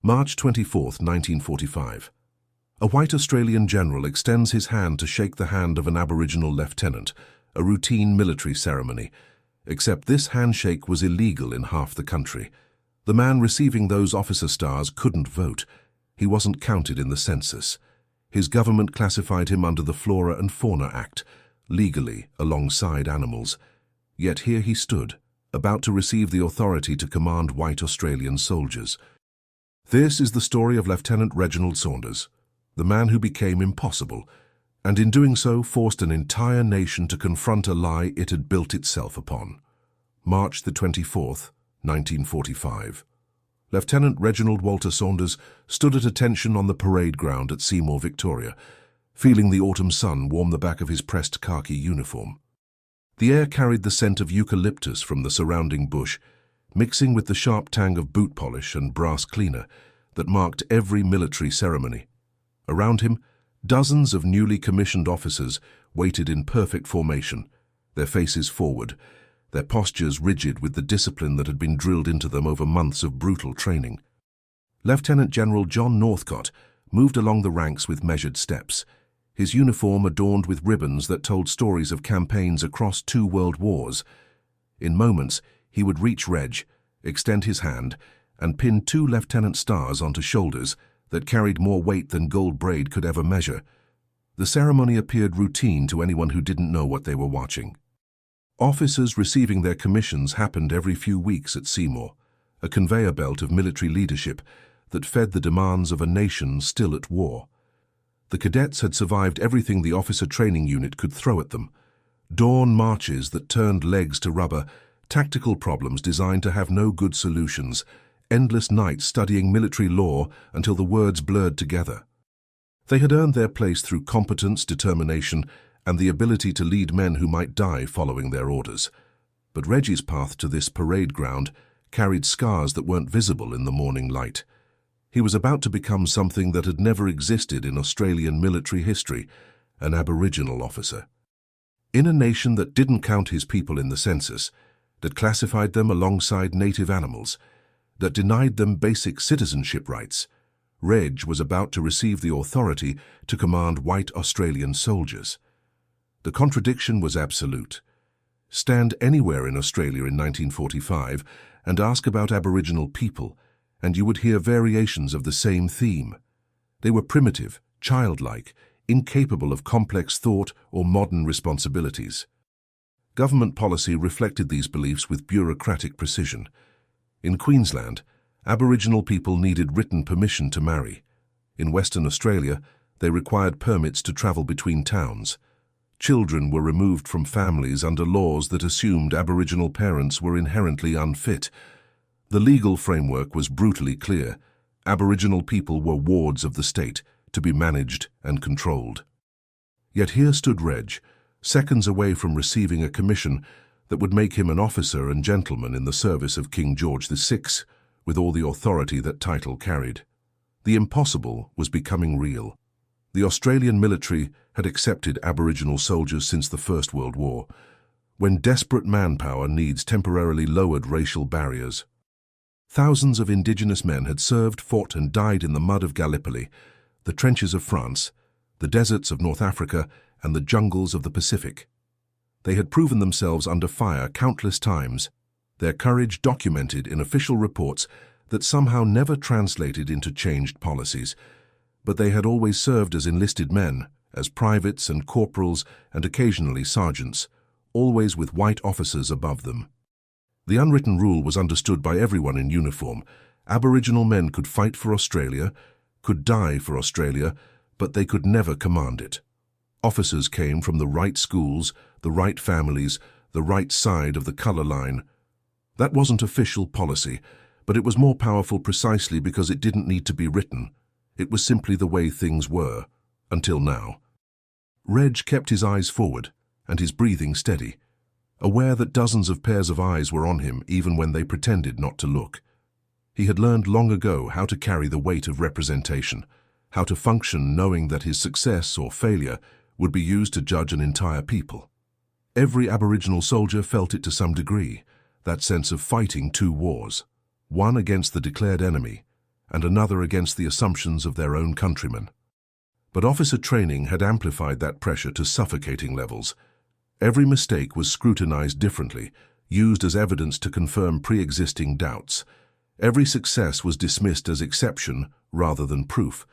March 24, 1945. A white Australian general extends his hand to shake the hand of an Aboriginal lieutenant, a routine military ceremony, except this handshake was illegal in half the country. The man receiving those officer stars couldn't vote. He wasn't counted in the census. His government classified him under the Flora and Fauna Act, legally alongside animals. Yet here he stood, about to receive the authority to command white Australian soldiers. This is the story of Lieutenant Reginald Saunders, the man who became impossible, and in doing so forced an entire nation to confront a lie it had built itself upon. March the 24th, 1945. Lieutenant Reginald Walter Saunders stood at attention on the parade ground at Seymour, Victoria, feeling the autumn sun warm the back of his pressed khaki uniform. The air carried the scent of eucalyptus from the surrounding bush, mixing with the sharp tang of boot polish and brass cleaner that marked every military ceremony. Around him, dozens of newly commissioned officers waited in perfect formation, their faces forward, their postures rigid with the discipline that had been drilled into them over months of brutal training. Lieutenant General John Northcott moved along the ranks with measured steps, his uniform adorned with ribbons that told stories of campaigns across 2 world wars. In moments, he would reach Reg, extend his hand, and pin 2 lieutenant stars onto shoulders that carried more weight than gold braid could ever measure. The ceremony appeared routine to anyone who didn't know what they were watching. Officers receiving their commissions happened every few weeks at Seymour, a conveyor belt of military leadership that fed the demands of a nation still at war. The cadets had survived everything the officer training unit could throw at them. Dawn marches that turned legs to rubber, tactical problems designed to have no good solutions, endless nights studying military law until the words blurred together. They had earned their place through competence, determination, and the ability to lead men who might die following their orders. But Reggie's path to this parade ground carried scars that weren't visible in the morning light. He was about to become something that had never existed in Australian military history, an Aboriginal officer. In a nation that didn't count his people in the census, that classified them alongside native animals, that denied them basic citizenship rights, Reg was about to receive the authority to command white Australian soldiers. The contradiction was absolute. Stand anywhere in Australia in 1945 and ask about Aboriginal people, and you would hear variations of the same theme. They were primitive, childlike, incapable of complex thought or modern responsibilities. Government policy reflected these beliefs with bureaucratic precision. In Queensland, Aboriginal people needed written permission to marry. In Western Australia, they required permits to travel between towns. Children were removed from families under laws that assumed Aboriginal parents were inherently unfit. The legal framework was brutally clear. Aboriginal people were wards of the state, to be managed and controlled. Yet here stood Reg, seconds away from receiving a commission that would make him an officer and gentleman in the service of King George VI, with all the authority that title carried. The impossible was becoming real. The Australian military had accepted Aboriginal soldiers since the First World War, when desperate manpower needs temporarily lowered racial barriers. Thousands of Indigenous men had served, fought and died in the mud of Gallipoli, the trenches of France, the deserts of North Africa and the jungles of the Pacific. They had proven themselves under fire countless times, their courage documented in official reports that somehow never translated into changed policies, but they had always served as enlisted men, as privates and corporals and occasionally sergeants, always with white officers above them. The unwritten rule was understood by everyone in uniform. Aboriginal men could fight for Australia, could die for Australia, but they could never command it. Officers came from the right schools, the right families, the right side of the colour line. That wasn't official policy, but it was more powerful precisely because it didn't need to be written. It was simply the way things were, until now. Reg kept his eyes forward and his breathing steady, aware that dozens of pairs of eyes were on him even when they pretended not to look. He had learned long ago how to carry the weight of representation, how to function knowing that his success or failure would be used to judge an entire people. Every Aboriginal soldier felt it to some degree, that sense of fighting 2 wars, one against the declared enemy, and another against the assumptions of their own countrymen. But officer training had amplified that pressure to suffocating levels. Every mistake was scrutinized differently, used as evidence to confirm pre-existing doubts. Every success was dismissed as exception rather than proof.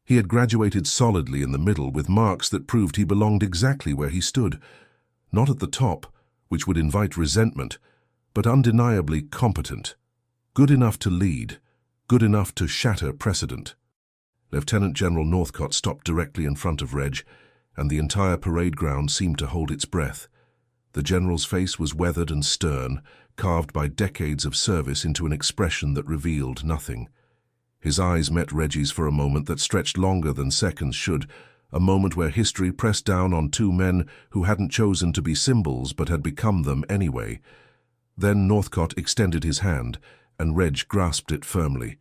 He had graduated solidly in the middle with marks that proved he belonged exactly where he stood. Not at the top, which would invite resentment, but undeniably competent. Good enough to lead, good enough to shatter precedent. Lieutenant General Northcott stopped directly in front of Reg, and the entire parade ground seemed to hold its breath. The general's face was weathered and stern, carved by decades of service into an expression that revealed nothing. His eyes met Reggie's for a moment that stretched longer than seconds should, a moment where history pressed down on two men who hadn't chosen to be symbols but had become them anyway. Then Northcott extended his hand, and Reg grasped it firmly.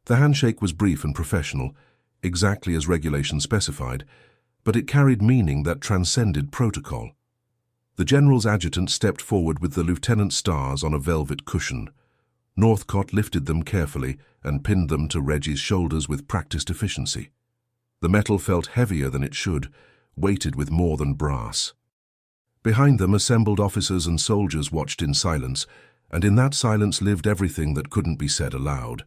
The handshake was brief and professional, exactly as regulation specified, but it carried meaning that transcended protocol. The general's adjutant stepped forward with the lieutenant's stars on a velvet cushion. Northcott lifted them carefully and pinned them to Reggie's shoulders with practiced efficiency. The metal felt heavier than it should, weighted with more than brass. Behind them, assembled officers and soldiers watched in silence, and in that silence lived everything that couldn't be said aloud.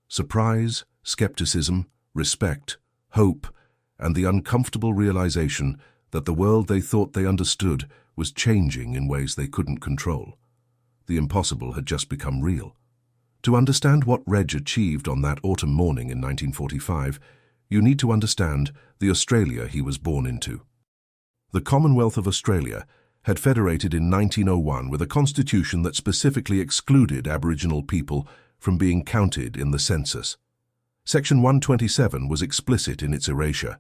Surprise, skepticism, respect, hope, and the uncomfortable realization that the world they thought they understood was changing in ways they couldn't control. The impossible had just become real. To understand what Reg achieved on that autumn morning in 1945, you need to understand the Australia he was born into. The Commonwealth of Australia had federated in 1901 with a constitution that specifically excluded Aboriginal people from being counted in the census. Section 127 was explicit in its erasure.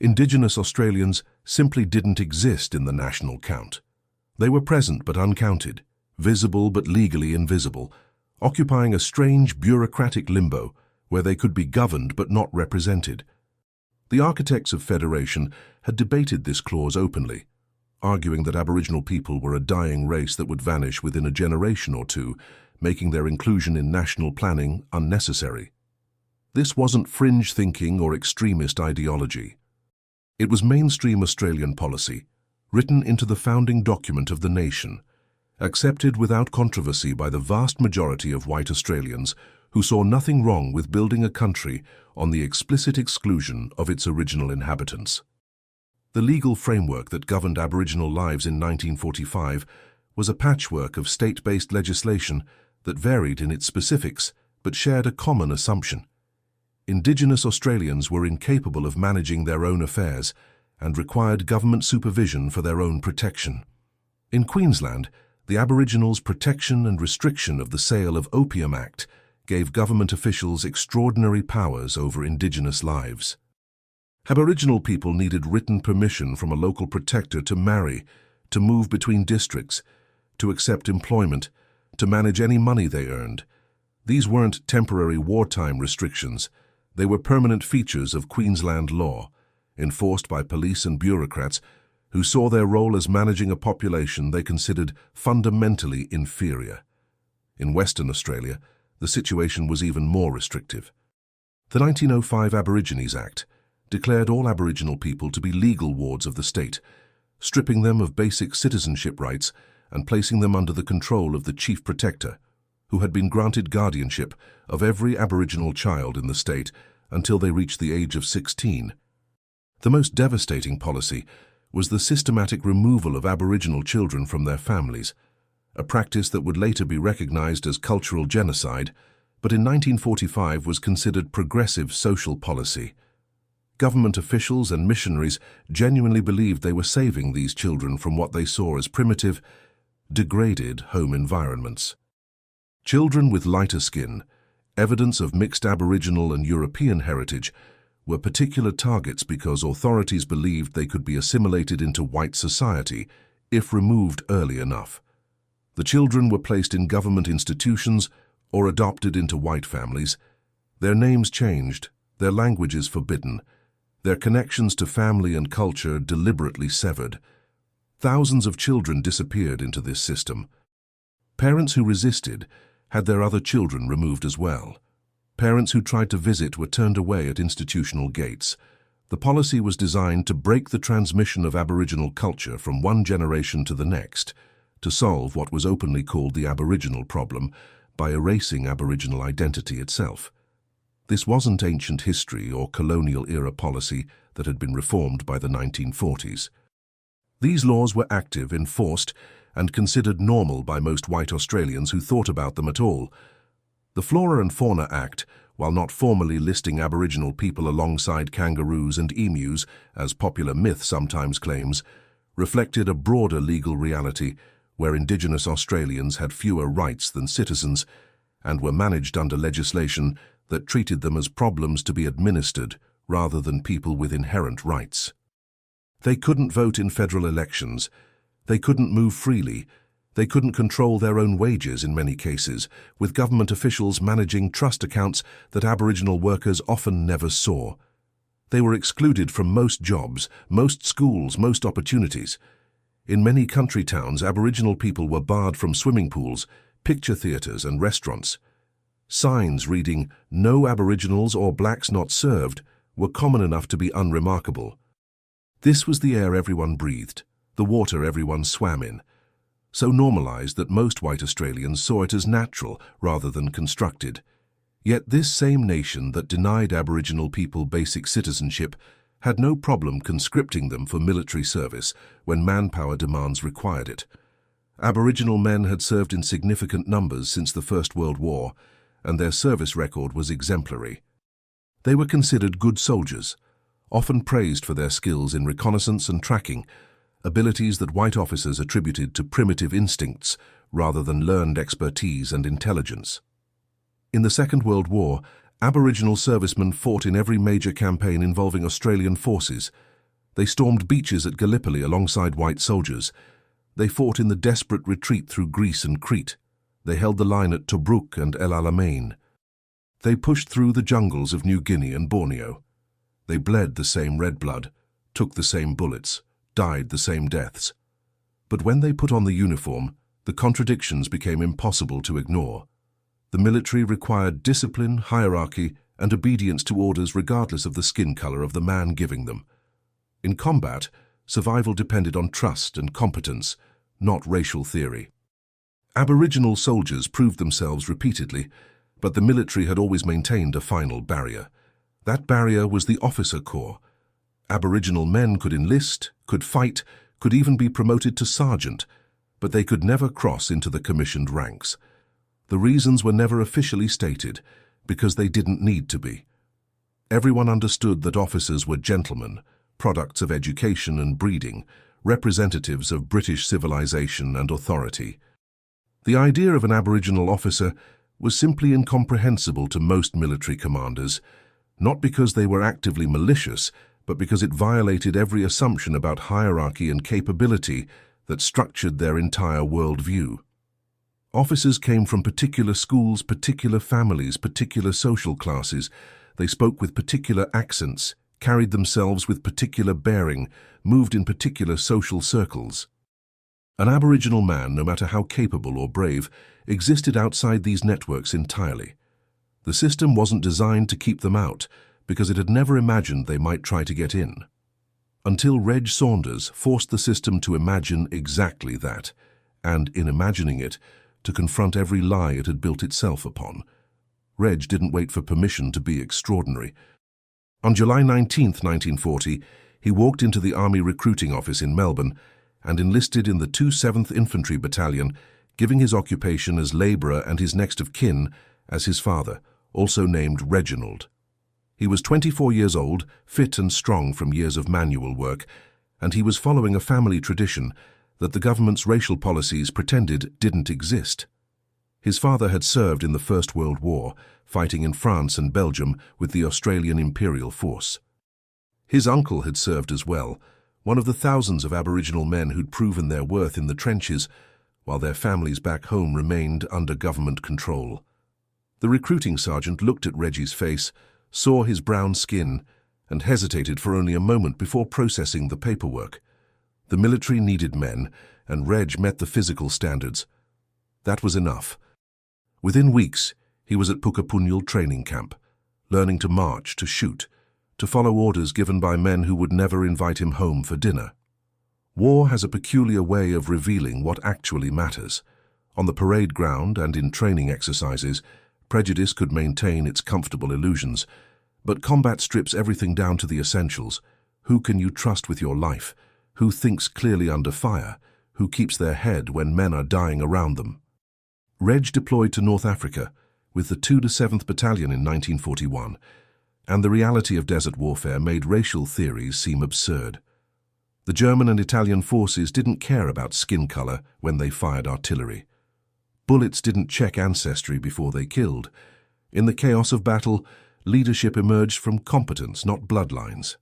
Indigenous Australians simply didn't exist in the national count. They were present but uncounted, visible but legally invisible, occupying a strange bureaucratic limbo where they could be governed but not represented. The architects of federation had debated this clause openly, arguing that Aboriginal people were a dying race that would vanish within a generation or two, making their inclusion in national planning unnecessary. This wasn't fringe thinking or extremist ideology. It was mainstream Australian policy, written into the founding document of the nation, accepted without controversy by the vast majority of white Australians who saw nothing wrong with building a country on the explicit exclusion of its original inhabitants. The legal framework that governed Aboriginal lives in 1945 was a patchwork of state-based legislation that varied in its specifics but shared a common assumption. Indigenous Australians were incapable of managing their own affairs and required government supervision for their own protection. In Queensland, the Aboriginals' protection and restriction of the Sale of Opium Act gave government officials extraordinary powers over Indigenous lives. Aboriginal people needed written permission from a local protector to marry, to move between districts, to accept employment, to manage any money they earned. These weren't temporary wartime restrictions. They were permanent features of Queensland law, enforced by police and bureaucrats who saw their role as managing a population they considered fundamentally inferior. In Western Australia, the situation was even more restrictive. The 1905 Aborigines Act declared all Aboriginal people to be legal wards of the state, stripping them of basic citizenship rights and placing them under the control of the Chief Protector, who had been granted guardianship of every Aboriginal child in the state until they reached the age of 16. The most devastating policy was the systematic removal of Aboriginal children from their families, a practice that would later be recognized as cultural genocide, but in 1945 was considered progressive social policy. Government officials and missionaries genuinely believed they were saving these children from what they saw as primitive, degraded home environments. Children with lighter skin, evidence of mixed Aboriginal and European heritage, were particular targets because authorities believed they could be assimilated into white society if removed early enough. The children were placed in government institutions or adopted into white families. Their names changed, their languages forbidden, their connections to family and culture deliberately severed. Thousands of children disappeared into this system. Parents who resisted had their other children removed as well. Parents who tried to visit were turned away at institutional gates. The policy was designed to break the transmission of Aboriginal culture from one generation to the next, to solve what was openly called the Aboriginal problem by erasing Aboriginal identity itself. This wasn't ancient history or colonial-era policy that had been reformed by the 1940s. These laws were active, enforced, and considered normal by most white Australians who thought about them at all. The Flora and Fauna Act, while not formally listing Aboriginal people alongside kangaroos and emus, as popular myth sometimes claims, reflected a broader legal reality where Indigenous Australians had fewer rights than citizens and were managed under legislation that treated them as problems to be administered rather than people with inherent rights. They couldn't vote in federal elections. They couldn't move freely. They couldn't control their own wages in many cases, with government officials managing trust accounts that Aboriginal workers often never saw. They were excluded from most jobs, most schools, most opportunities. In many country towns, Aboriginal people were barred from swimming pools, picture theatres and restaurants. Signs reading, "No Aboriginals or blacks not served," were common enough to be unremarkable. This was the air everyone breathed, the water everyone swam in, so normalised that most white Australians saw it as natural rather than constructed. Yet this same nation that denied Aboriginal people basic citizenship had no problem conscripting them for military service when manpower demands required it. Aboriginal men had served in significant numbers since the First World War, and their service record was exemplary. They were considered good soldiers, often praised for their skills in reconnaissance and tracking, abilities that white officers attributed to primitive instincts rather than learned expertise and intelligence. In the Second World War, Aboriginal servicemen fought in every major campaign involving Australian forces. They stormed beaches at Gallipoli alongside white soldiers. They fought in the desperate retreat through Greece and Crete. They held the line at Tobruk and El Alamein. They pushed through the jungles of New Guinea and Borneo. They bled the same red blood, took the same bullets, died the same deaths. But when they put on the uniform, the contradictions became impossible to ignore. The military required discipline, hierarchy, and obedience to orders regardless of the skin color of the man giving them. In combat, survival depended on trust and competence, not racial theory. Aboriginal soldiers proved themselves repeatedly, but the military had always maintained a final barrier. That barrier was the officer corps. Aboriginal men could enlist, could fight, could even be promoted to sergeant, but they could never cross into the commissioned ranks. The reasons were never officially stated, because they didn't need to be. Everyone understood that officers were gentlemen, products of education and breeding, representatives of British civilization and authority. The idea of an Aboriginal officer was simply incomprehensible to most military commanders, not because they were actively malicious, but because it violated every assumption about hierarchy and capability that structured their entire worldview. Officers came from particular schools, particular families, particular social classes. They spoke with particular accents, carried themselves with particular bearing, moved in particular social circles. An Aboriginal man, no matter how capable or brave, existed outside these networks entirely. The system wasn't designed to keep them out, because it had never imagined they might try to get in. Until Reg Saunders forced the system to imagine exactly that, and in imagining it, to confront every lie it had built itself upon. Reg didn't wait for permission to be extraordinary. On July 19, 1940, he walked into the Army recruiting office in Melbourne and enlisted in the 207th Infantry Battalion, giving his occupation as labourer and his next of kin as his father, also named Reginald. He was 24 years old, fit and strong from years of manual work, and he was following a family tradition that the government's racial policies pretended didn't exist. His father had served in the First World War, fighting in France and Belgium with the Australian Imperial Force. His uncle had served as well, one of the thousands of Aboriginal men who'd proven their worth in the trenches, while their families back home remained under government control. The recruiting sergeant looked at Reggie's face, saw his brown skin, and hesitated for only a moment before processing the paperwork. The military needed men, and Reg met the physical standards. That was enough. Within weeks, He was at Pukapunyal training camp, learning to march, to shoot, to follow orders given by men who would never invite him home for dinner. War has a peculiar way of revealing what actually matters. On the parade ground and in training exercises, prejudice could maintain its comfortable illusions, but combat strips everything down to the essentials. Who can you trust with your life? Who thinks clearly under fire? Who keeps their head when men are dying around them? Reg deployed to North Africa with the 207th Battalion in 1941, and the reality of desert warfare made racial theories seem absurd. The German and Italian forces didn't care about skin color when they fired artillery. Bullets didn't check ancestry before they killed. In the chaos of battle, leadership emerged from competence, not bloodlines.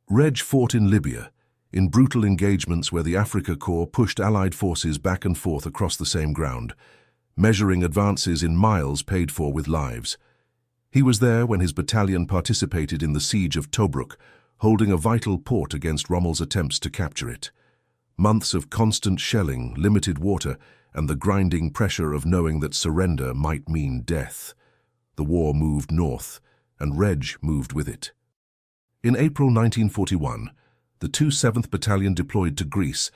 Reg fought in Libya, in brutal engagements where the Africa Corps pushed Allied forces back and forth across the same ground, measuring advances in miles paid for with lives. He was there when his battalion participated in the siege of Tobruk, holding a vital port against Rommel's attempts to capture it. Months of constant shelling, limited water, and the grinding pressure of knowing that surrender might mean death. The war moved north, and Reg moved with it. In April 1941, the 207th Battalion deployed to Greece,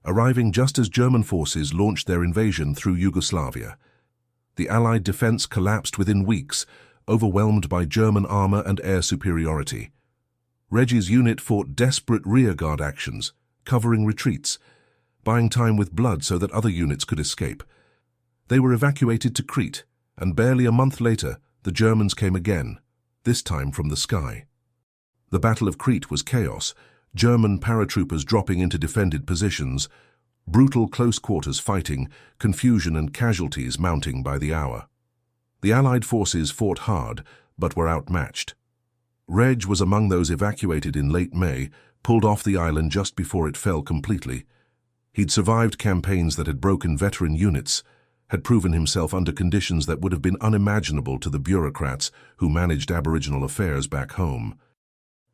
arriving just as German forces launched their invasion through Yugoslavia. The Allied defense collapsed within weeks, overwhelmed by German armor and air superiority. Reg's unit fought desperate rearguard actions, covering retreats, buying time with blood so that other units could escape. They were evacuated to Crete, and barely a month later, the Germans came again, this time from the sky. The Battle of Crete was chaos, German paratroopers dropping into defended positions, brutal close-quarters fighting, confusion and casualties mounting by the hour. The Allied forces fought hard, but were outmatched. Reg was among those evacuated in late May, pulled off the island just before it fell completely. He'd survived campaigns that had broken veteran units, had proven himself under conditions that would have been unimaginable to the bureaucrats who managed Aboriginal affairs back home.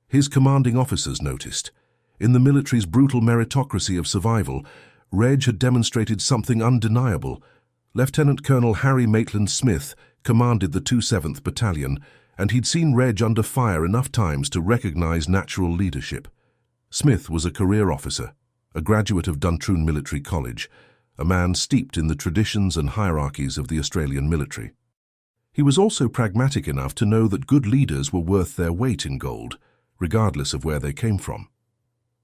His commanding officers noticed. In the military's brutal meritocracy of survival, Reg had demonstrated something undeniable. Lieutenant Colonel Harry Maitland-Smith commanded the 207th Battalion, and he'd seen Reg under fire enough times to recognize natural leadership. Smith was a career officer, a graduate of Duntroon Military College, a man steeped in the traditions and hierarchies of the Australian military. He was also pragmatic enough to know that good leaders were worth their weight in gold, regardless of where they came from.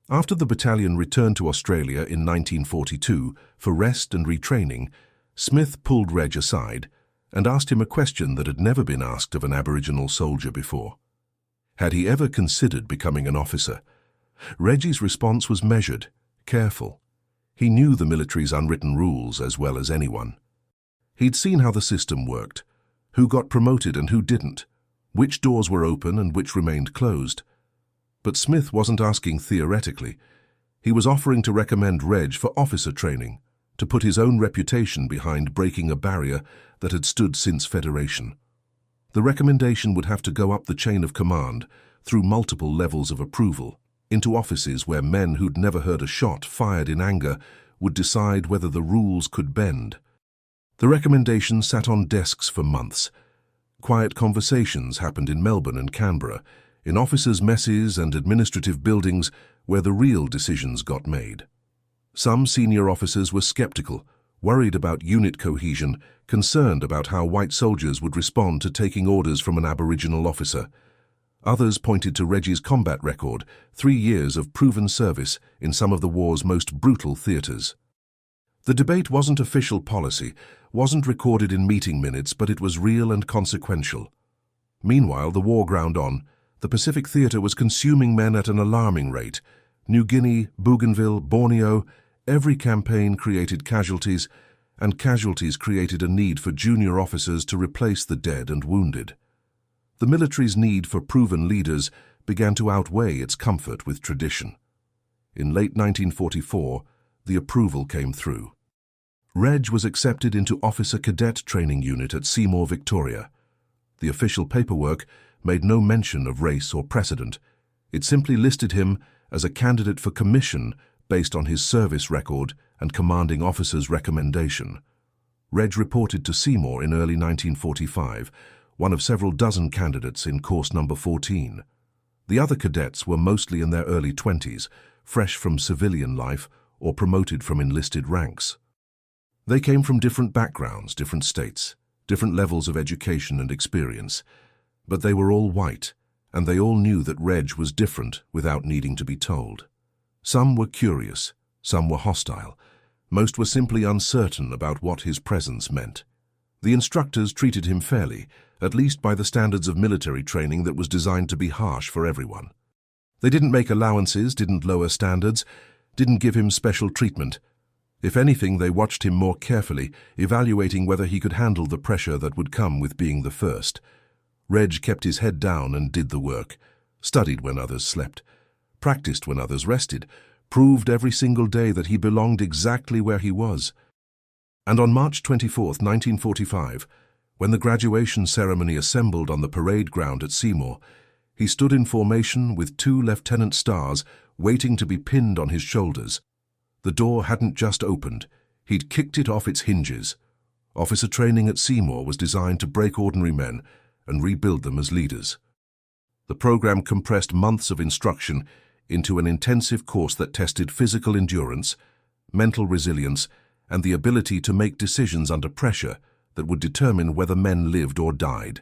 After the battalion returned to Australia in 1942 for rest and retraining, Smith pulled Reg aside and asked him a question that had never been asked of an Aboriginal soldier before. Had he ever considered becoming an officer? Reg's response was measured, careful. He knew the military's unwritten rules as well as anyone. He'd seen how the system worked, who got promoted and who didn't, which doors were open and which remained closed. But Smith wasn't asking theoretically. He was offering to recommend Reg for officer training, to put his own reputation behind breaking a barrier that had stood since Federation. The recommendation would have to go up the chain of command, through multiple levels of approval, into offices where men who'd never heard a shot fired in anger would decide whether the rules could bend. The recommendation sat on desks for months. Quiet conversations happened in Melbourne and Canberra, in officers' messes and administrative buildings where the real decisions got made. Some senior officers were skeptical, worried about unit cohesion, concerned about how white soldiers would respond to taking orders from an Aboriginal officer. Others pointed to Reg's combat record, 3 years of proven service in some of the war's most brutal theatres. The debate wasn't official policy, wasn't recorded in meeting minutes, but it was real and consequential. Meanwhile, the war ground on. The Pacific Theatre was consuming men at an alarming rate. New Guinea, Bougainville, Borneo, every campaign created casualties, and casualties created a need for junior officers to replace the dead and wounded. The military's need for proven leaders began to outweigh its comfort with tradition. In late 1944, the approval came through. Reg was accepted into Officer Cadet Training Unit at Seymour, Victoria. The official paperwork made no mention of race or precedent. It simply listed him as a candidate for commission based on his service record and commanding officer's recommendation. Reg reported to Seymour in early 1945, one of several dozen candidates in course number 14. The other cadets were mostly in their early 20s, fresh from civilian life or promoted from enlisted ranks. They came from different backgrounds, different states, different levels of education and experience, but they were all white, and they all knew that Reg was different without needing to be told. Some were curious, some were hostile, most were simply uncertain about what his presence meant. The instructors treated him fairly, at least by the standards of military training that was designed to be harsh for everyone. They didn't make allowances, didn't lower standards, didn't give him special treatment. If anything, they watched him more carefully, evaluating whether he could handle the pressure that would come with being the first. Reg kept his head down and did the work, studied when others slept, practiced when others rested, proved every single day that he belonged exactly where he was. And on March 24, 1945, when the graduation ceremony assembled on the parade ground at Seymour, he stood in formation with 2 lieutenant stars waiting to be pinned on his shoulders. The door hadn't just opened, he'd kicked it off its hinges. Officer training at Seymour was designed to break ordinary men and rebuild them as leaders. The program compressed months of instruction into an intensive course that tested physical endurance, mental resilience, and the ability to make decisions under pressure that would determine whether men lived or died.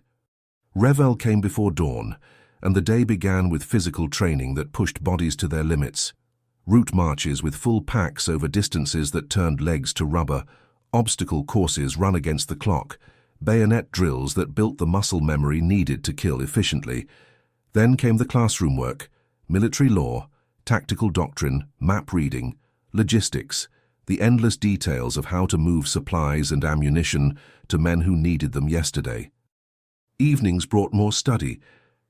Revel came before dawn, and the day began with physical training that pushed bodies to their limits. Route marches with full packs over distances that turned legs to rubber, obstacle courses run against the clock, bayonet drills that built the muscle memory needed to kill efficiently. Then came the classroom work, military law, tactical doctrine, map reading, logistics, the endless details of how to move supplies and ammunition to men who needed them yesterday. Evenings brought more study.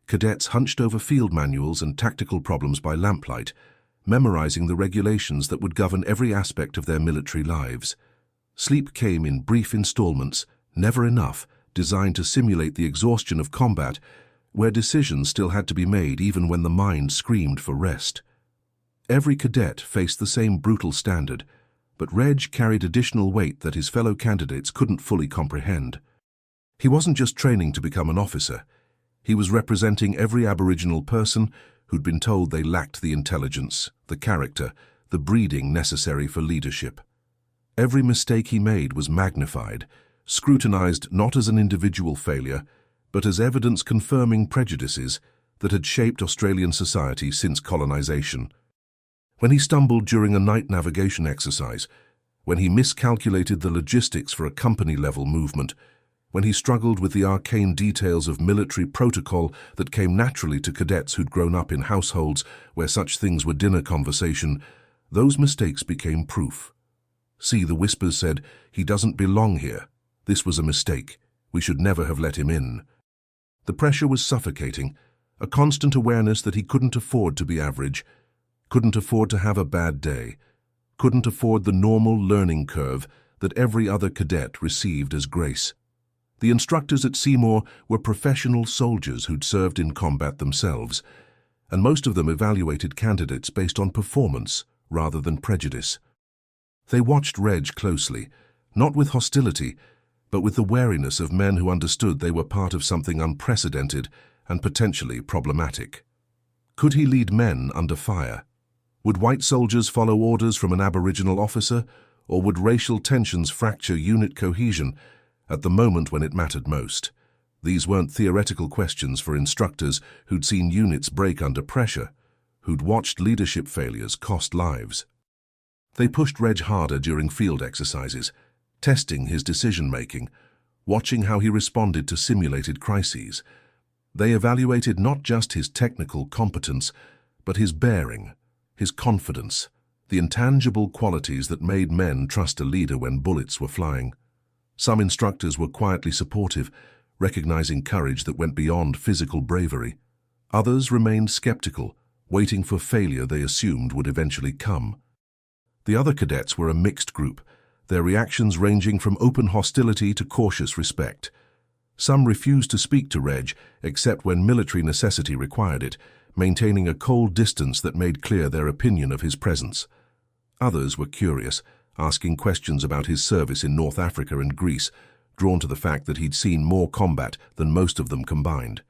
Cadets hunched over field manuals and tactical problems by lamplight, memorizing the regulations that would govern every aspect of their military lives. Sleep came in brief installments, never enough, designed to simulate the exhaustion of combat, where decisions still had to be made even when the mind screamed for rest. Every cadet faced the same brutal standard, but Reg carried additional weight that his fellow candidates couldn't fully comprehend. He wasn't just training to become an officer. He was representing every Aboriginal person who'd been told they lacked the intelligence, the character, the breeding necessary for leadership. Every mistake he made was magnified, scrutinized not as an individual failure, but as evidence confirming prejudices that had shaped Australian society since colonization. When he stumbled during a night navigation exercise, when he miscalculated the logistics for a company-level movement, when he struggled with the arcane details of military protocol that came naturally to cadets who'd grown up in households where such things were dinner conversation, those mistakes became proof. See, the whispers said, "He doesn't belong here. This was a mistake. We should never have let him in." The pressure was suffocating, a constant awareness that he couldn't afford to be average, couldn't afford to have a bad day, couldn't afford the normal learning curve that every other cadet received as grace. The instructors at Seymour were professional soldiers who'd served in combat themselves, and most of them evaluated candidates based on performance rather than prejudice. They watched Reg closely, not with hostility, but with the wariness of men who understood they were part of something unprecedented and potentially problematic. Could he lead men under fire? Would white soldiers follow orders from an Aboriginal officer, or would racial tensions fracture unit cohesion at the moment when it mattered most? These weren't theoretical questions for instructors who'd seen units break under pressure, who'd watched leadership failures cost lives. They pushed Reg harder during field exercises, testing his decision-making, watching how he responded to simulated crises. They evaluated not just his technical competence, but his bearing, his confidence, the intangible qualities that made men trust a leader when bullets were flying. Some instructors were quietly supportive, recognizing courage that went beyond physical bravery. Others remained skeptical, waiting for failure they assumed would eventually come. The other cadets were a mixed group, their reactions ranging from open hostility to cautious respect. Some refused to speak to Reg except when military necessity required it, maintaining a cold distance that made clear their opinion of his presence. Others were curious, asking questions about his service in North Africa and Greece, drawn to the fact that he'd seen more combat than most of them combined.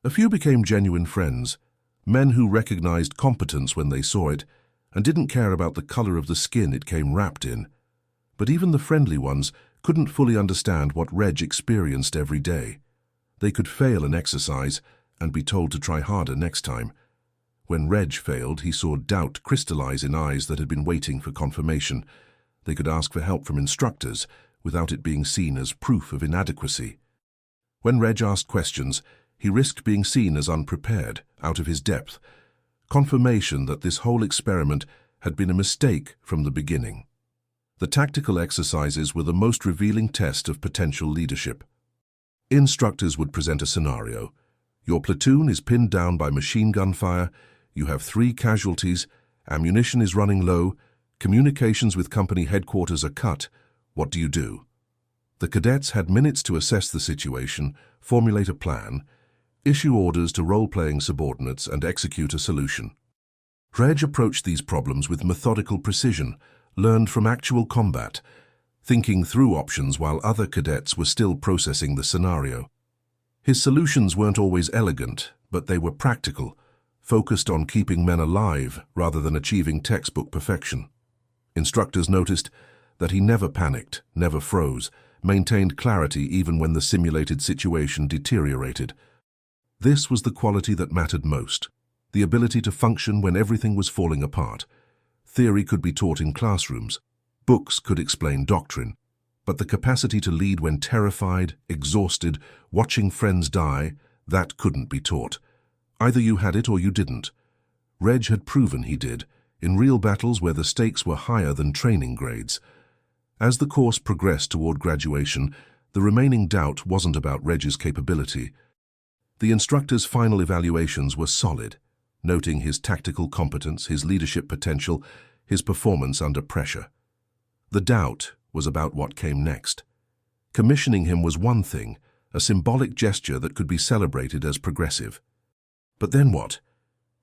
A few became genuine friends, men who recognized competence when they saw it and didn't care about the color of the skin it came wrapped in. But even the friendly ones couldn't fully understand what Reg experienced every day. They could fail an exercise and be told to try harder next time. When Reg failed, he saw doubt crystallize in eyes that had been waiting for confirmation. They could ask for help from instructors without it being seen as proof of inadequacy. When Reg asked questions, he risked being seen as unprepared, out of his depth, confirmation that this whole experiment had been a mistake from the beginning. The tactical exercises were the most revealing test of potential leadership. Instructors would present a scenario. Your platoon is pinned down by machine gun fire, you have 3 casualties, ammunition is running low, communications with company headquarters are cut. What do you do? The cadets had minutes to assess the situation, formulate a plan, issue orders to role-playing subordinates, and execute a solution. Reg approached these problems with methodical precision, learned from actual combat, thinking through options while other cadets were still processing the scenario. His solutions weren't always elegant, but they were practical, focused on keeping men alive rather than achieving textbook perfection. Instructors noticed that he never panicked, never froze, maintained clarity even when the simulated situation deteriorated. This was the quality that mattered most, the ability to function when everything was falling apart. Theory could be taught in classrooms, books could explain doctrine, but the capacity to lead when terrified, exhausted, watching friends die, that couldn't be taught. Either you had it or you didn't. Reg had proven he did, in real battles where the stakes were higher than training grades. As the course progressed toward graduation, the remaining doubt wasn't about Reg's capability. The instructor's final evaluations were solid, noting his tactical competence, his leadership potential, his performance under pressure. The doubt was about what came next. Commissioning him was one thing, a symbolic gesture that could be celebrated as progressive. But then what?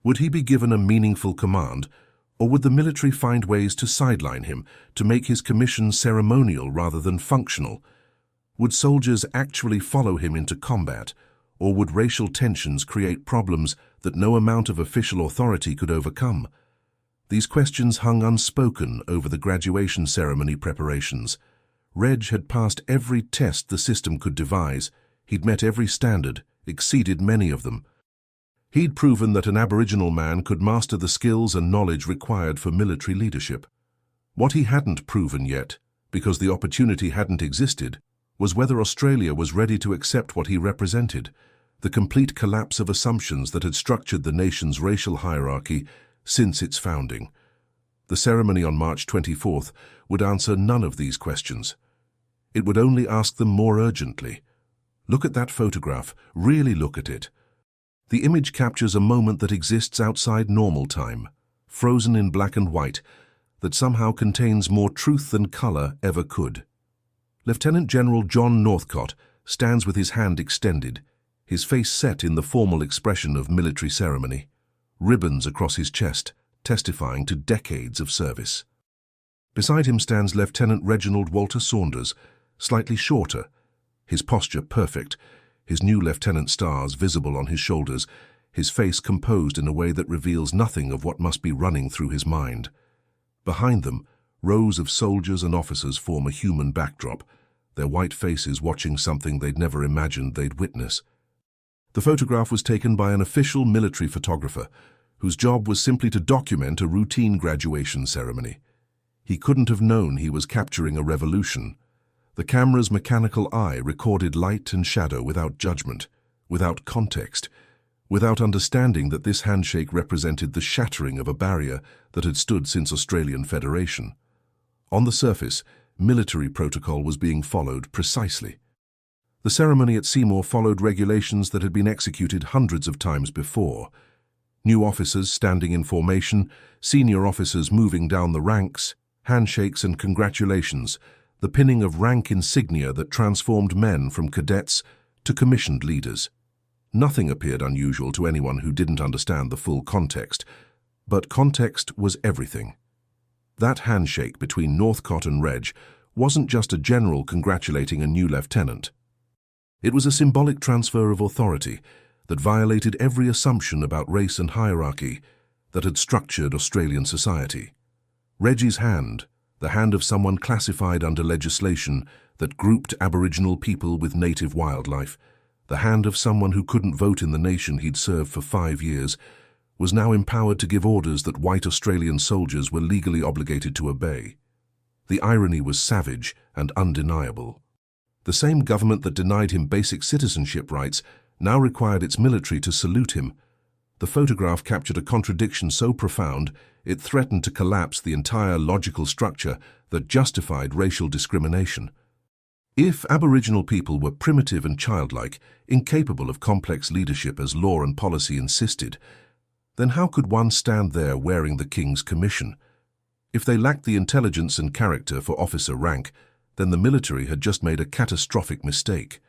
Would he be given a meaningful command, or would the military find ways to sideline him, to make his commission ceremonial rather than functional? Would soldiers actually follow him into combat, or would racial tensions create problems that no amount of official authority could overcome? These questions hung unspoken over the graduation ceremony preparations. Reg had passed every test the system could devise. He'd met every standard, exceeded many of them. He'd proven that an Aboriginal man could master the skills and knowledge required for military leadership. What he hadn't proven yet, because the opportunity hadn't existed, was whether Australia was ready to accept what he represented, the complete collapse of assumptions that had structured the nation's racial hierarchy since its founding. The ceremony on March 24th would answer none of these questions. It would only ask them more urgently. Look at that photograph, really look at it. The image captures a moment that exists outside normal time, frozen in black and white, that somehow contains more truth than color ever could. Lieutenant General John Northcott stands with his hand extended, his face set in the formal expression of military ceremony, ribbons across his chest, testifying to decades of service. Beside him stands Lieutenant Reginald Walter Saunders, slightly shorter, his posture perfect, his new lieutenant stars visible on his shoulders, his face composed in a way that reveals nothing of what must be running through his mind. Behind them, rows of soldiers and officers form a human backdrop, their white faces watching something they'd never imagined they'd witness. The photograph was taken by an official military photographer, whose job was simply to document a routine graduation ceremony. He couldn't have known he was capturing a revolution. The camera's mechanical eye recorded light and shadow without judgment, without context, without understanding that this handshake represented the shattering of a barrier that had stood since Australian Federation. On the surface, military protocol was being followed precisely. The ceremony at Seymour followed regulations that had been executed hundreds of times before. New officers standing in formation, senior officers moving down the ranks, handshakes and congratulations, the pinning of rank insignia that transformed men from cadets to commissioned leaders. Nothing appeared unusual to anyone who didn't understand the full context, but context was everything. That handshake between Northcott and Reg wasn't just a general congratulating a new lieutenant. It was a symbolic transfer of authority that violated every assumption about race and hierarchy that had structured Australian society. Reg's hand, the hand of someone classified under legislation that grouped Aboriginal people with native wildlife, the hand of someone who couldn't vote in the nation he'd served for 5 years, was now empowered to give orders that white Australian soldiers were legally obligated to obey. The irony was savage and undeniable. The same government that denied him basic citizenship rights now required its military to salute him. The photograph captured a contradiction so profound it threatened to collapse the entire logical structure that justified racial discrimination. If Aboriginal people were primitive and childlike, incapable of complex leadership as law and policy insisted, then how could one stand there wearing the King's commission? If they lacked the intelligence and character for officer rank, then the military had just made a catastrophic mistake.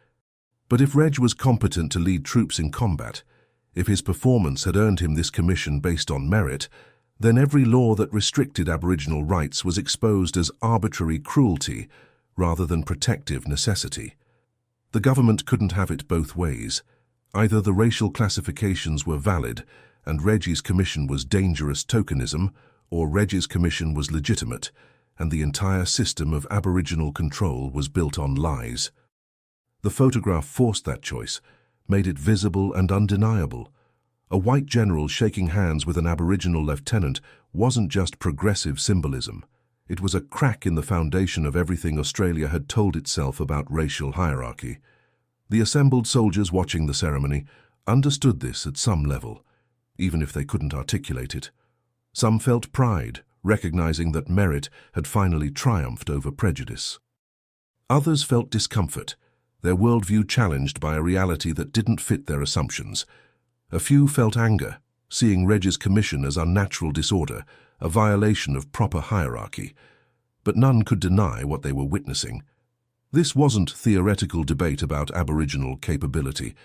But if Reg was competent to lead troops in combat, if his performance had earned him this commission based on merit, then every law that restricted Aboriginal rights was exposed as arbitrary cruelty rather than protective necessity. The government couldn't have it both ways. Either the racial classifications were valid and Reg's commission was dangerous tokenism, or Reg's commission was legitimate, and the entire system of Aboriginal control was built on lies. The photograph forced that choice, made it visible and undeniable. A white general shaking hands with an Aboriginal lieutenant wasn't just progressive symbolism. It was a crack in the foundation of everything Australia had told itself about racial hierarchy. The assembled soldiers watching the ceremony understood this at some level, even if they couldn't articulate it. Some felt pride, recognizing that merit had finally triumphed over prejudice. Others felt discomfort, their worldview challenged by a reality that didn't fit their assumptions. A few felt anger, seeing Reg's commission as unnatural disorder, a violation of proper hierarchy. But none could deny what they were witnessing. This wasn't theoretical debate about Aboriginal capability.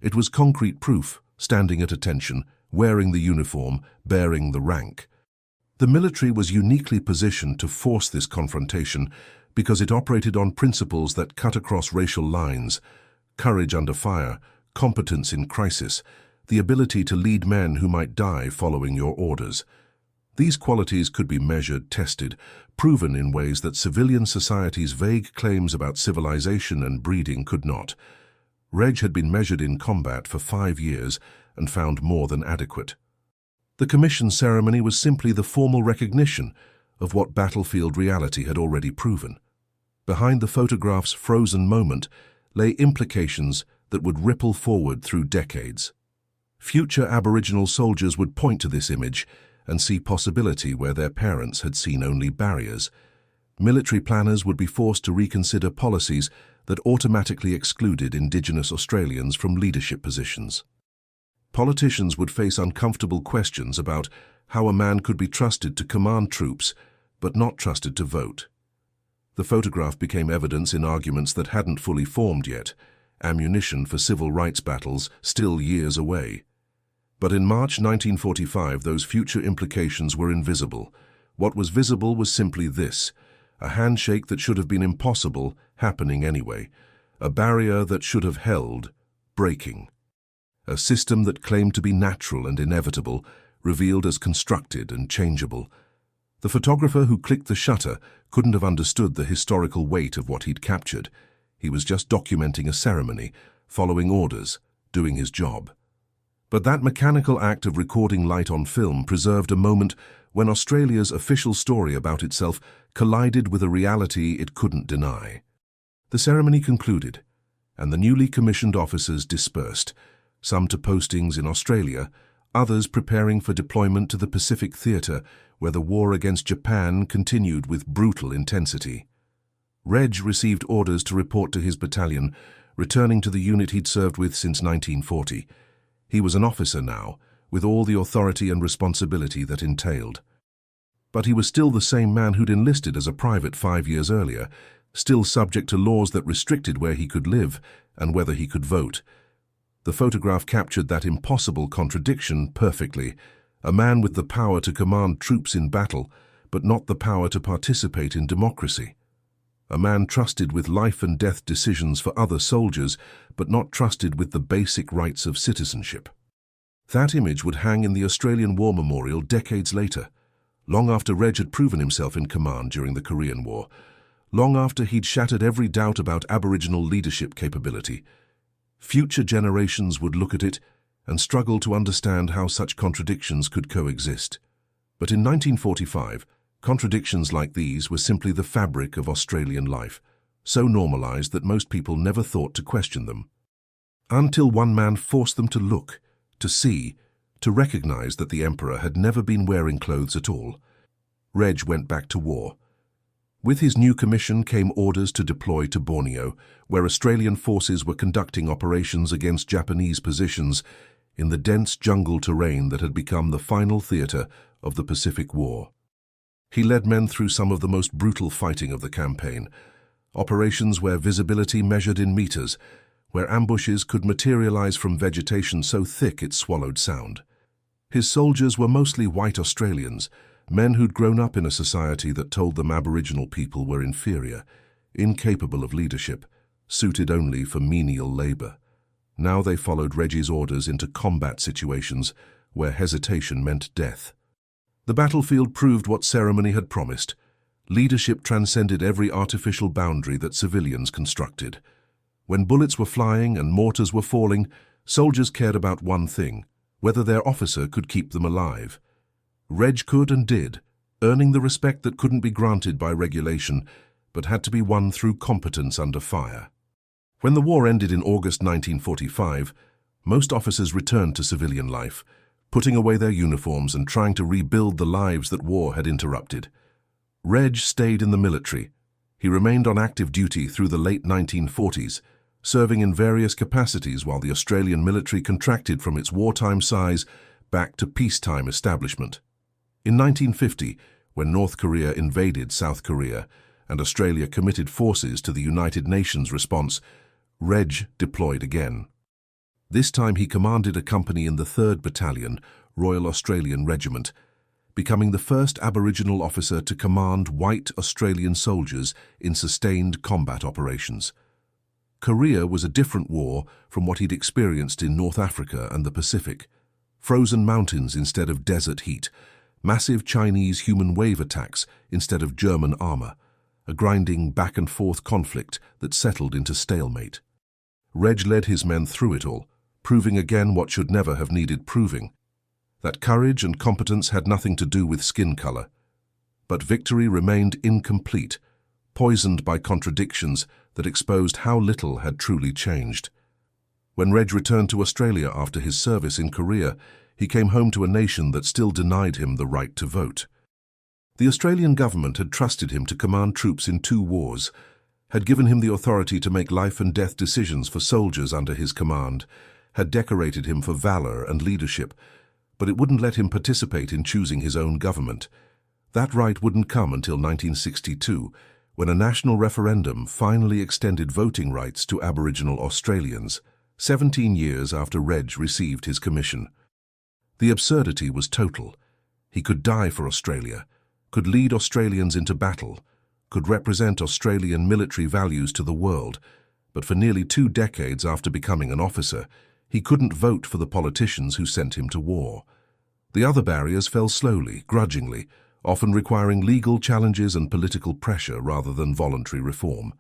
It was concrete proof, standing at attention, wearing the uniform, bearing the rank. The military was uniquely positioned to force this confrontation because it operated on principles that cut across racial lines: courage under fire, competence in crisis, the ability to lead men who might die following your orders. These qualities could be measured, tested, proven in ways that civilian society's vague claims about civilization and breeding could not. Reg had been measured in combat for 5 years and found more than adequate. The commission ceremony was simply the formal recognition of what battlefield reality had already proven. Behind the photograph's frozen moment lay implications that would ripple forward through decades. Future Aboriginal soldiers would point to this image and see possibility where their parents had seen only barriers. Military planners would be forced to reconsider policies that automatically excluded Indigenous Australians from leadership positions. Politicians would face uncomfortable questions about how a man could be trusted to command troops but not trusted to vote. The photograph became evidence in arguments that hadn't fully formed yet, ammunition for civil rights battles still years away. But in March 1945, those future implications were invisible. What was visible was simply this: a handshake that should have been impossible, happening anyway. A barrier that should have held, breaking. A system that claimed to be natural and inevitable, revealed as constructed and changeable. The photographer who clicked the shutter couldn't have understood the historical weight of what he'd captured. He was just documenting a ceremony, following orders, doing his job. But that mechanical act of recording light on film preserved a moment when Australia's official story about itself collided with a reality it couldn't deny. The ceremony concluded, and the newly commissioned officers dispersed, some to postings in Australia, others preparing for deployment to the Pacific Theatre, where the war against Japan continued with brutal intensity. Reg received orders to report to his battalion, returning to the unit he'd served with since 1940. He was an officer now, with all the authority and responsibility that entailed. But he was still the same man who'd enlisted as a private 5 years earlier, still subject to laws that restricted where he could live and whether he could vote. The photograph captured that impossible contradiction perfectly: a man with the power to command troops in battle, but not the power to participate in democracy. A man trusted with life and death decisions for other soldiers, but not trusted with the basic rights of citizenship. That image would hang in the Australian War Memorial decades later, long after Reg had proven himself in command during the Korean War, long after he'd shattered every doubt about Aboriginal leadership capability. Future generations would look at it and struggle to understand how such contradictions could coexist. But in 1945, contradictions like these were simply the fabric of Australian life, so normalised that most people never thought to question them. Until one man forced them to look, to see, to recognise that the Emperor had never been wearing clothes at all. Reg went back to war. With his new commission came orders to deploy to Borneo, where Australian forces were conducting operations against Japanese positions in the dense jungle terrain that had become the final theatre of the Pacific War. He led men through some of the most brutal fighting of the campaign, operations where visibility measured in meters, where ambushes could materialize from vegetation so thick it swallowed sound. His soldiers were mostly white Australians, men who'd grown up in a society that told them Aboriginal people were inferior, incapable of leadership, suited only for menial labour. Now they followed Reg's orders into combat situations where hesitation meant death. The battlefield proved what ceremony had promised. Leadership transcended every artificial boundary that civilians constructed. When bullets were flying and mortars were falling, soldiers cared about one thing: whether their officer could keep them alive. Reg could and did, earning the respect that couldn't be granted by regulation, but had to be won through competence under fire. When the war ended in August 1945, most officers returned to civilian life, putting away their uniforms and trying to rebuild the lives that war had interrupted. Reg stayed in the military. He remained on active duty through the late 1940s, serving in various capacities while the Australian military contracted from its wartime size back to peacetime establishment. In 1950, when North Korea invaded South Korea and Australia committed forces to the United Nations response, Reg deployed again. This time he commanded a company in the 3rd Battalion, Royal Australian Regiment, becoming the first Aboriginal officer to command white Australian soldiers in sustained combat operations. Korea was a different war from what he'd experienced in North Africa and the Pacific. Frozen mountains instead of desert heat, massive Chinese human wave attacks instead of German armour, a grinding back-and-forth conflict that settled into stalemate. Reg led his men through it all, proving again what should never have needed proving: that courage and competence had nothing to do with skin colour. But victory remained incomplete, poisoned by contradictions that exposed how little had truly changed. When Reg returned to Australia after his service in Korea, he came home to a nation that still denied him the right to vote. The Australian government had trusted him to command troops in 2 wars, had given him the authority to make life and death decisions for soldiers under his command, had decorated him for valour and leadership, but it wouldn't let him participate in choosing his own government. That right wouldn't come until 1962, when a national referendum finally extended voting rights to Aboriginal Australians, 17 years after Reg received his commission. The absurdity was total. He could die for Australia, could lead Australians into battle, could represent Australian military values to the world, but for nearly 2 decades after becoming an officer, he couldn't vote for the politicians who sent him to war. The other barriers fell slowly, grudgingly, often requiring legal challenges and political pressure rather than voluntary reform.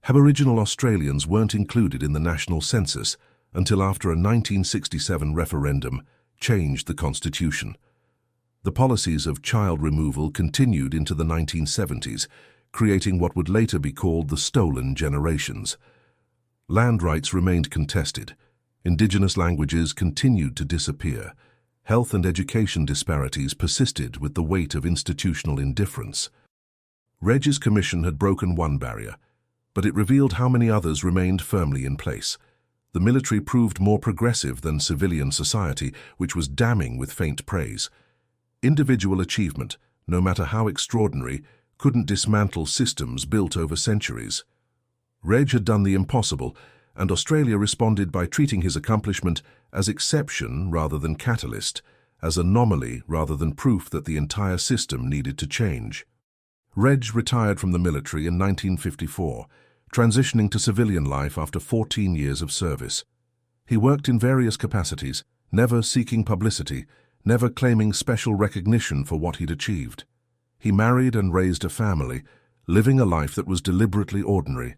Aboriginal Australians weren't included in the national census until after a 1967 referendum changed the constitution. The policies of child removal continued into the 1970s, creating what would later be called the stolen generations. Land rights remained contested. Indigenous languages continued to disappear. Health and education disparities persisted with the weight of institutional indifference. Reg's commission had broken one barrier, but it revealed how many others remained firmly in place. The military proved more progressive than civilian society, which was damning with faint praise. Individual achievement, no matter how extraordinary, couldn't dismantle systems built over centuries. Reg had done the impossible, and Australia responded by treating his accomplishment as exception rather than catalyst, as anomaly rather than proof that the entire system needed to change. Reg retired from the military in 1954, transitioning to civilian life after 14 years of service. He worked in various capacities, never seeking publicity, never claiming special recognition for what he'd achieved. He married and raised a family, living a life that was deliberately ordinary,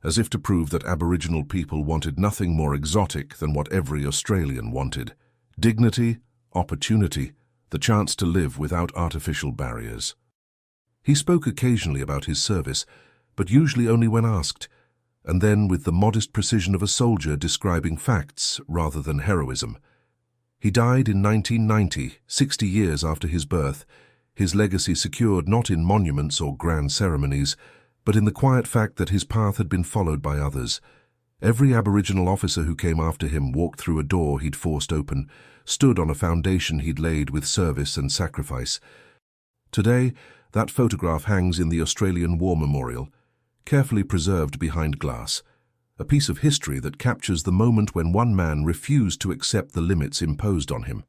as if to prove that Aboriginal people wanted nothing more exotic than what every Australian wanted: dignity, opportunity, the chance to live without artificial barriers. He spoke occasionally about his service, but usually only when asked, and then with the modest precision of a soldier describing facts rather than heroism. He died in 1990, 60 years after his birth, his legacy secured not in monuments or grand ceremonies, but in the quiet fact that his path had been followed by others. Every Aboriginal officer who came after him walked through a door he'd forced open, stood on a foundation he'd laid with service and sacrifice. Today, that photograph hangs in the Australian War Memorial, carefully preserved behind glass, a piece of history that captures the moment when one man refused to accept the limits imposed on him.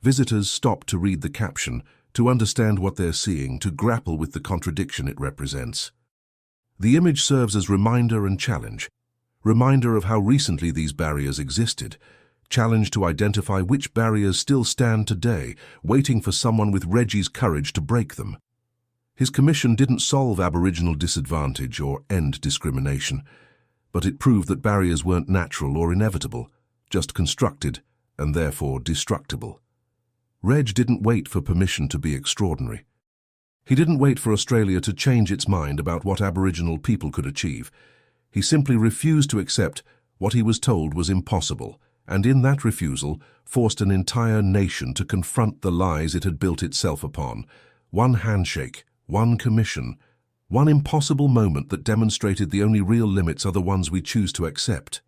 Visitors stop to read the caption, to understand what they're seeing, to grapple with the contradiction it represents. The image serves as reminder and challenge, reminder of how recently these barriers existed, challenge to identify which barriers still stand today, waiting for someone with Reggie's courage to break them. His commission didn't solve Aboriginal disadvantage or end discrimination, but it proved that barriers weren't natural or inevitable, just constructed and therefore destructible. Reg didn't wait for permission to be extraordinary. He didn't wait for Australia to change its mind about what Aboriginal people could achieve. He simply refused to accept what he was told was impossible, and in that refusal forced an entire nation to confront the lies it had built itself upon. One handshake, one commission, one impossible moment that demonstrated the only real limits are the ones we choose to accept.